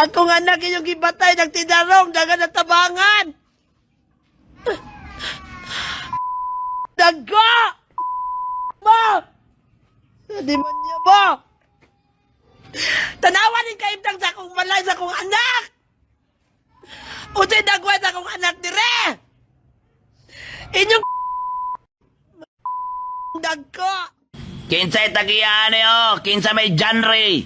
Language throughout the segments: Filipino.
Akong anak inyong gibatay, nagtinarong, daga na tabangan. Daga! Ba! Di man niya ba? Tanawan din kaibtang sa akong balay sa akong anak! Uto'y dagwa sa akong anak dire! Inyong dagko! Kinsa'y tagiyan kinsa may genre.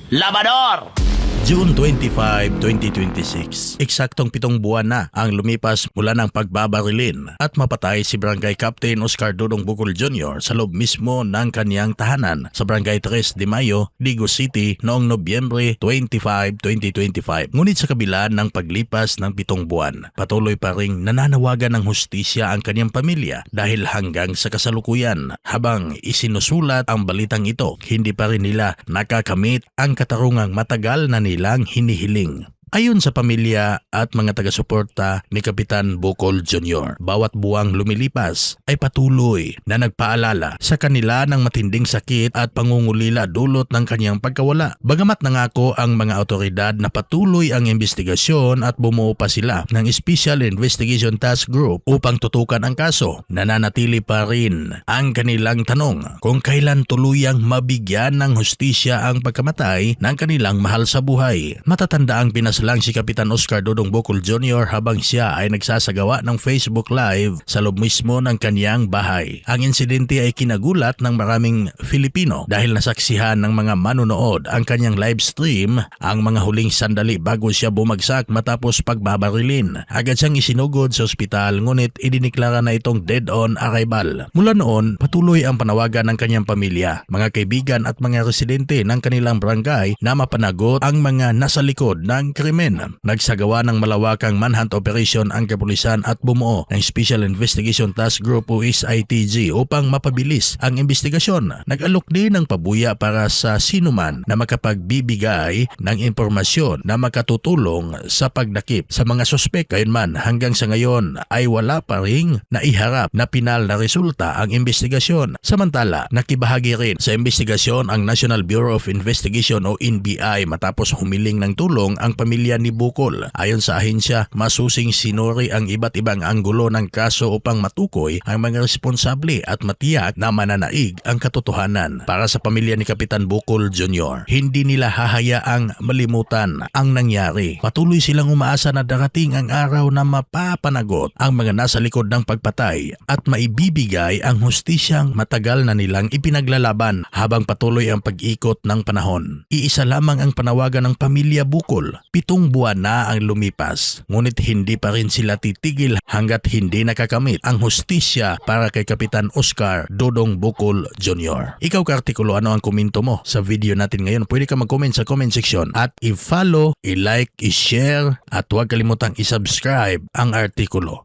Labador. June 25, 2026. Eksaktong 7 buwan na ang lumipas mula ng pagbabarilin at mapatay si Barangay Captain Oscar Dodong Bukol Jr. sa loob mismo ng kaniyang tahanan sa Barangay 3 de Mayo, Digos City noong Nobyembre 25, 2025. Ngunit sa kabila ng paglipas ng 7 buwan, patuloy pa ring nananawagan ng hustisya ang kaniyang pamilya dahil hanggang sa kasalukuyan habang isinusulat ang balitang ito, hindi pa rin nila nakakamit ang katarungang matagal na nilang hinihiling. Ayon sa pamilya at mga taga-suporta ni Kapitan Bukol Jr., bawat buwang lumilipas ay patuloy na nagpaalala sa kanila ng matinding sakit at pangungulila dulot ng kanyang pagkawala. Bagamat nangako ang mga otoridad na patuloy ang investigasyon at bumuo pa sila ng Special Investigation Task Group upang tutukan ang kaso, nananatili pa rin ang kanilang tanong kung kailan tuluyang mabigyan ng hustisya ang pagkamatay ng kanilang mahal sa buhay. Matatanda ang lang si Kapitan Oscar Dodong Bukol Jr. habang siya ay nagsasagawa ng Facebook Live sa loob mismo ng kaniyang bahay. Ang insidente ay kinagulat ng maraming Filipino dahil nasaksihan ng mga manonood ang kaniyang live stream ang mga huling sandali bago siya bumagsak matapos pagbabarilin. Agad siyang isinugod sa ospital ngunit idiniklara na itong dead on arrival. Mula noon, patuloy ang panawagan ng kaniyang pamilya, mga kaibigan at mga residente ng kanilang barangay na mapanagot ang mga nasa likod ng krimen. Nagsagawa ng malawakang manhunt operation ang kapulisan at bumuo ng Special Investigation Task Group o SITG upang mapabilis ang investigasyon. Nag-alok din ng pabuya para sa sinuman na makapagbibigay ng impormasyon na makatutulong sa pagdakip sa mga sospek. Gayunman, hanggang sa ngayon ay wala pa ring naiharap na pinal na resulta ang investigasyon. Samantala, nakibahagi rin sa investigasyon ang National Bureau of Investigation o NBI matapos humiling ng tulong ang pamilya ni Bukol. Ayon sa ahensya, masusing sinuri ang iba't ibang anggulo ng kaso upang matukoy ang mga responsable at matiyak na mananaig ang katotohanan. Para sa pamilya ni Kapitan Bukol Jr., hindi nila hahayaang malimutan ang nangyari. Patuloy silang umaasa na darating ang araw na mapapanagot ang mga nasa likod ng pagpatay at maibibigay ang hustisyang matagal na nilang ipinaglalaban habang patuloy ang pag-ikot ng panahon. Iisa lamang ang panawagan ng pamilya Bukol. 7 buwan na ang lumipas, ngunit hindi pa rin sila titigil hanggat hindi nakakamit ang hustisya para kay Kapitan Oscar Dodong Bukol Jr. Ikaw ka-artikulo, ano ang komento mo sa video natin ngayon? Pwede ka mag-comment sa comment section at i-follow, i-like, i-share at huwag kalimutang i-subscribe ang artikulo.